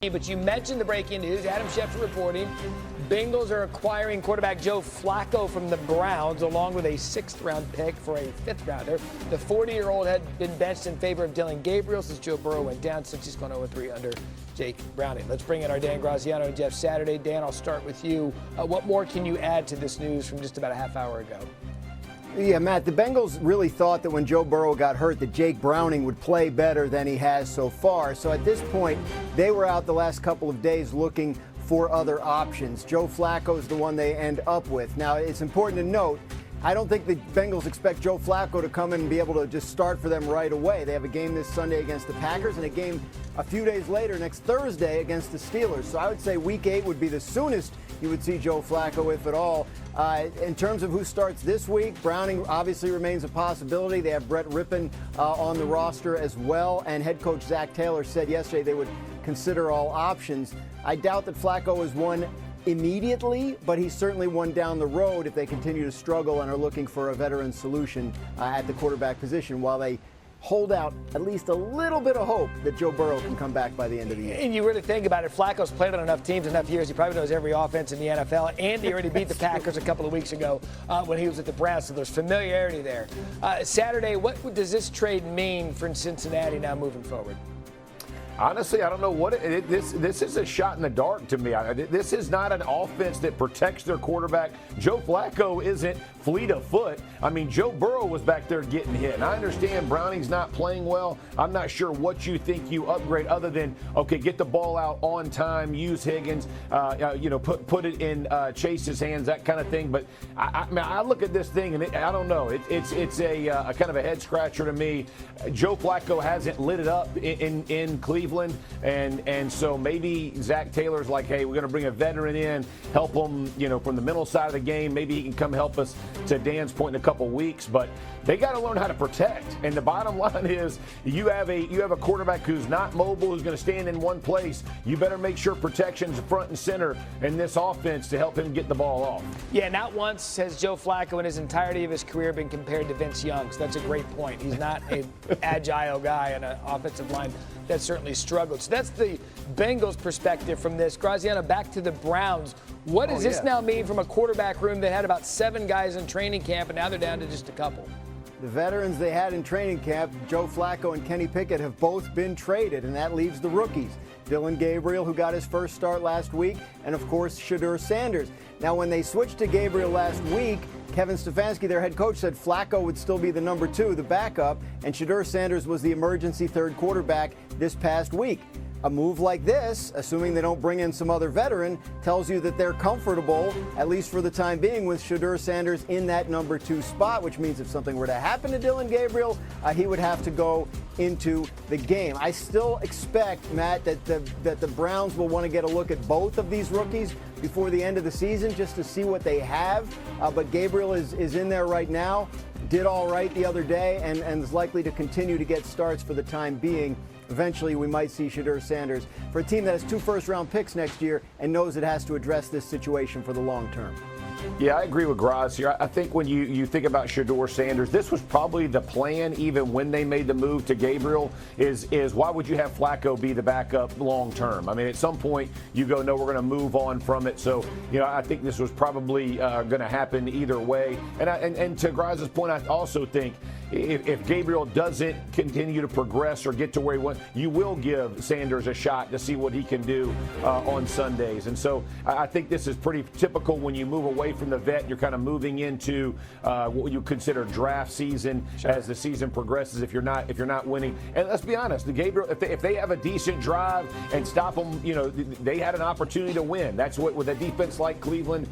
But you mentioned the breaking news. Adam Schefter reporting Bengals are acquiring quarterback Joe Flacco from the Browns along with a 6th-round pick for a 5th-rounder. The 40-year-old had been benched in favor of Dillon Gabriel since Joe Burrow went down, since he's gone 0-3 under Jake Browning. Let's bring in our Dan Graziano and Jeff Saturday. Dan, I'll start with you. What more can you add to this news from just about a half hour ago? Yeah, Matt, the Bengals really thought that when Joe Burrow got hurt that Jake Browning would play better than he has so far. So at this point, they were out the last couple of days looking for other options. Joe Flacco is the one they end up with. Now, it's important to note, I don't think the Bengals expect Joe Flacco to come in and be able to just start for them right away. They have a game this Sunday against the Packers and a game a few days later, next Thursday, against the Steelers. So I would say Week 8 would be the soonest you would see Joe Flacco, if at all. In terms of who starts this week, Browning obviously remains a possibility. They have Brett Rippon on the roster as well, and head coach Zach Taylor said yesterday they would consider all options. I doubt that Flacco is one immediately, but he's certainly one down the road if they continue to struggle and are looking for a veteran solution at the quarterback position, while they hold out at least a little bit of hope that Joe Burrow can come back by the end of the year. And you really think about it, Flacco's played on enough teams, enough years. He probably knows every offense in the NFL, and he already beat the Packers a couple of weeks ago when he was at the Browns, so there's familiarity there. Saturday, what does this trade mean for Cincinnati now moving forward? Honestly, I don't know what this is a shot in the dark to me. This is not an offense that protects their quarterback. Joe Flacco isn't fleet of foot. I mean, Joe Burrow was back there getting hit. And I understand Browning's not playing well. I'm not sure what you think you upgrade other than, okay, get the ball out on time, use Higgins, put it in Chase's hands, that kind of thing. But I look at this thing and I don't know. It's a kind of a head scratcher to me. Joe Flacco hasn't lit it up in Cleveland. And so maybe Zach Taylor's like, hey, we're going to bring a veteran in, help him, from the mental side of the game. Maybe he can come help us, to Dan's point, in a couple weeks. But they got to learn how to protect. And the bottom line is, you have a quarterback who's not mobile, who's going to stand in one place. You better make sure protection's front and center in this offense to help him get the ball off. Yeah, not once has Joe Flacco in his entirety of his career been compared to Vince Young. So that's a great point. He's not an agile guy on an offensive line that certainly struggled. So that's the Bengals' perspective from this. Graziano, back to the Browns. What does this now mean from a quarterback room that had about 7 guys in training camp, and now they're down to just a couple? The veterans they had in training camp, Joe Flacco and Kenny Pickett, have both been traded, and that leaves the rookies. Dillon Gabriel, who got his first start last week, and of course Shedeur Sanders. Now, when they switched to Gabriel last week, Kevin Stefanski, their head coach, said Flacco would still be the number 2, the backup, and Shedeur Sanders was the emergency third quarterback this past week. A move like this, assuming they don't bring in some other veteran, tells you that they're comfortable, at least for the time being, with Shedeur Sanders in that number 2 spot, which means if something were to happen to Dillon Gabriel, he would have to go into the game. I still expect, Matt, that the Browns will want to get a look at both of these rookies before the end of the season just to see what they have. But Gabriel is in there right now, did all right the other day, and is likely to continue to get starts for the time being. Eventually, we might see Shedeur Sanders for a team that has 2 first-round picks next year and knows it has to address this situation for the long term. Yeah, I agree with Graz here. I think when you think about Shedeur Sanders, this was probably the plan even when they made the move to Gabriel, is why would you have Flacco be the backup long term? I mean, at some point you go, no, we're going to move on from it. So, I think this was probably going to happen either way. And to Graz's point, I also think if Gabriel doesn't continue to progress or get to where he wants, you will give Sanders a shot to see what he can do on Sundays. And so I think this is pretty typical when you move away from the vet. You're kind of moving into what you consider draft season as the season progresses. If you're not winning, and let's be honest, the Gabriel, if they have a decent drive and stop them, they had an opportunity to win. That's what, with a defense like Cleveland,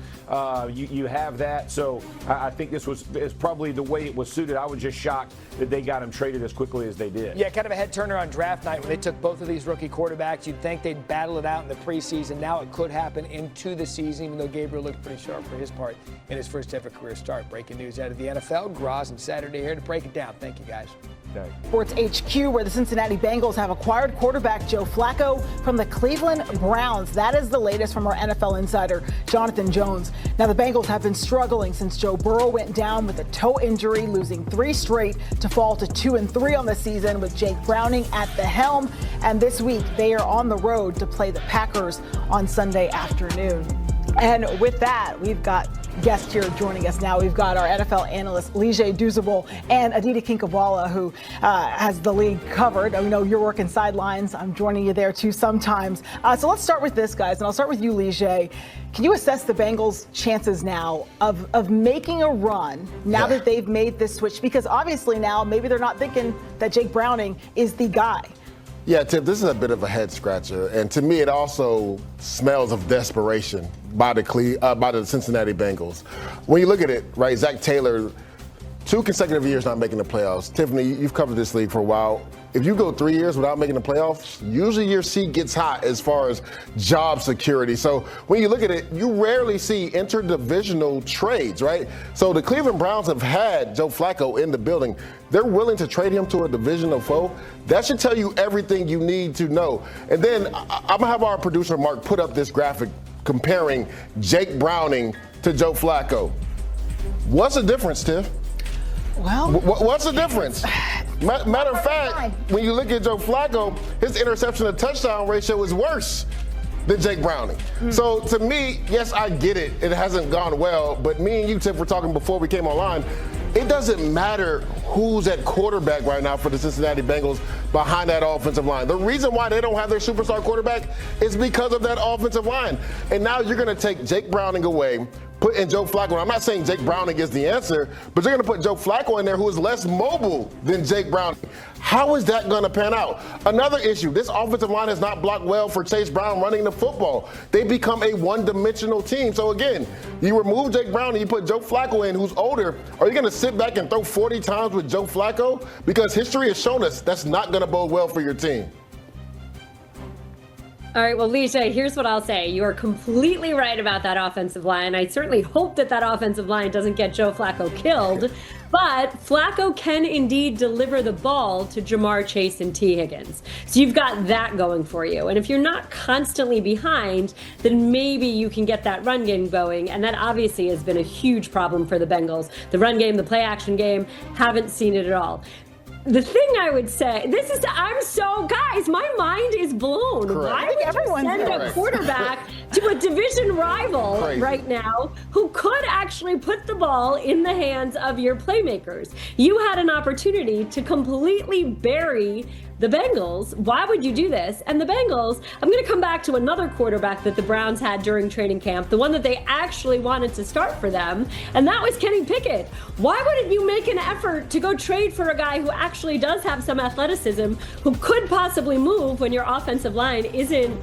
you have that. So I think this is probably the way it was suited. I was just shocked that they got him traded as quickly as they did. Yeah, kind of a head turner on draft night when they took both of these rookie quarterbacks. You'd think they'd battle it out in the preseason. Now it could happen into the season, even though Gabriel looked pretty sharp for his part in his first ever career start. Breaking news out of the NFL. Graz and Saturday here to break it down. Thank you, guys. day. Sports HQ, where the Cincinnati Bengals have acquired quarterback Joe Flacco from the Cleveland Browns. That is the latest from our NFL insider, Jonathan Jones. Now, the Bengals have been struggling since Joe Burrow went down with a toe injury, losing 3 straight to fall to 2-3 on the season with Jake Browning at the helm. And this week, they are on the road to play the Packers on Sunday afternoon. And with that, we've got guests here joining us now. We've got our NFL analyst, Lige Duzable, and Aditi Kinkhabwala, who has the league covered. I know you're working sidelines. I'm joining you there, too, sometimes. So let's start with this, guys, and I'll start with you, Lige. Can you assess the Bengals' chances now of making a run now that they've made this switch? Because obviously now maybe they're not thinking that Jake Browning is the guy. Yeah, Tiff, this is a bit of a head scratcher, and to me, it also smells of desperation by the Cincinnati Bengals. When you look at it, right, Zach Taylor, 2 consecutive years not making the playoffs. Tiffany, you've covered this league for a while. If you go 3 years without making the playoffs, usually your seat gets hot as far as job security. So when you look at it, you rarely see interdivisional trades, right? So the Cleveland Browns have had Joe Flacco in the building. They're willing to trade him to a divisional foe. That should tell you everything you need to know. And then I'm going to have our producer, Mark, put up this graphic comparing Jake Browning to Joe Flacco. What's the difference, Tiff? Well, what's the difference? Matter of fact, when you look at Joe Flacco, his interception to touchdown ratio is worse than Jake Browning. So to me, yes, I get it. It hasn't gone well, but me and you, Tiff, were talking before we came online. It doesn't matter who's at quarterback right now for the Cincinnati Bengals behind that offensive line. The reason why they don't have their superstar quarterback is because of that offensive line. And now you're going to take Jake Browning away, put in Joe Flacco. I'm not saying Jake Browning is the answer, but you're going to put Joe Flacco in there who is less mobile than Jake Browning. How is that going to pan out? Another issue, this offensive line has not blocked well for Chase Brown running the football. They become a one-dimensional team. So again, you remove Jake Browning, you put Joe Flacco in who's older. Are you going to sit back and throw 40 times with Joe Flacco? Because history has shown us that's not going to bode well for your team. All right, well, Lige, here's what I'll say. You are completely right about that offensive line. I certainly hope that offensive line doesn't get Joe Flacco killed, but Flacco can indeed deliver the ball to Jamar Chase and T. Higgins. So you've got that going for you. And if you're not constantly behind, then maybe you can get that run game going. And that obviously has been a huge problem for the Bengals. The run game, the play action game, haven't seen it at all. The thing I would say, guys, my mind is blown. Correct. Why would you send a quarterback to a division rival right now who could actually put the ball in the hands of your playmakers? You had an opportunity to completely bury the Bengals. Why would you do this? And the Bengals, I'm going to come back to another quarterback that the Browns had during training camp, the one that they actually wanted to start for them, and that was Kenny Pickett. Why wouldn't you make an effort to go trade for a guy who actually does have some athleticism, who could possibly move when your offensive line isn't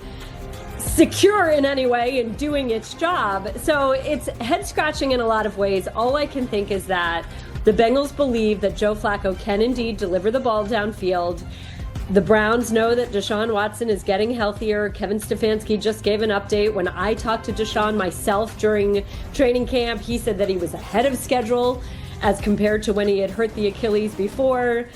secure in any way and doing its job? So it's head scratching in a lot of ways. All I can think is that the Bengals believe that Joe Flacco can indeed deliver the ball downfield. The Browns know that Deshaun Watson is getting healthier. Kevin Stefanski just gave an update. When I talked to Deshaun myself during training camp, he said that he was ahead of schedule as compared to when he had hurt the Achilles before.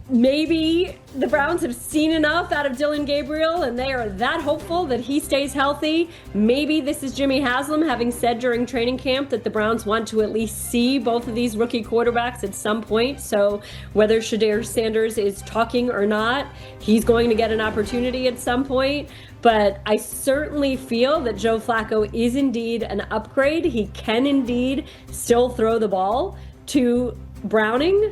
Maybe the Browns have seen enough out of Dillon Gabriel and they are that hopeful that he stays healthy. Maybe this is Jimmy Haslam having said during training camp that the Browns want to at least see both of these rookie quarterbacks at some point. So whether Shedeur Sanders is talking or not, he's going to get an opportunity at some point. But I certainly feel that Joe Flacco is indeed an upgrade. He can indeed still throw the ball to Browning.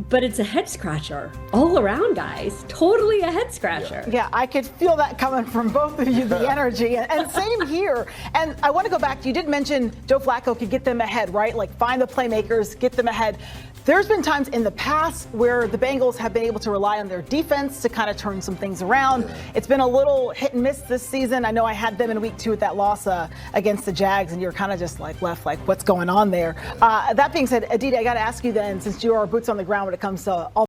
But it's a head scratcher all around, guys. Totally a head scratcher. Yeah, I could feel that coming from both of you, the energy. And same here. And I want to go back. You did mention Joe Flacco could get them ahead, right? Like find the playmakers, get them ahead. There's been times in the past where the Bengals have been able to rely on their defense to kind of turn some things around. It's been a little hit and miss this season. I know I had them in week 2 with that loss against the Jags, and you're kind of just like left like, what's going on there? That being said, Aditi, I got to ask you then, since you are boots on the ground when it comes to all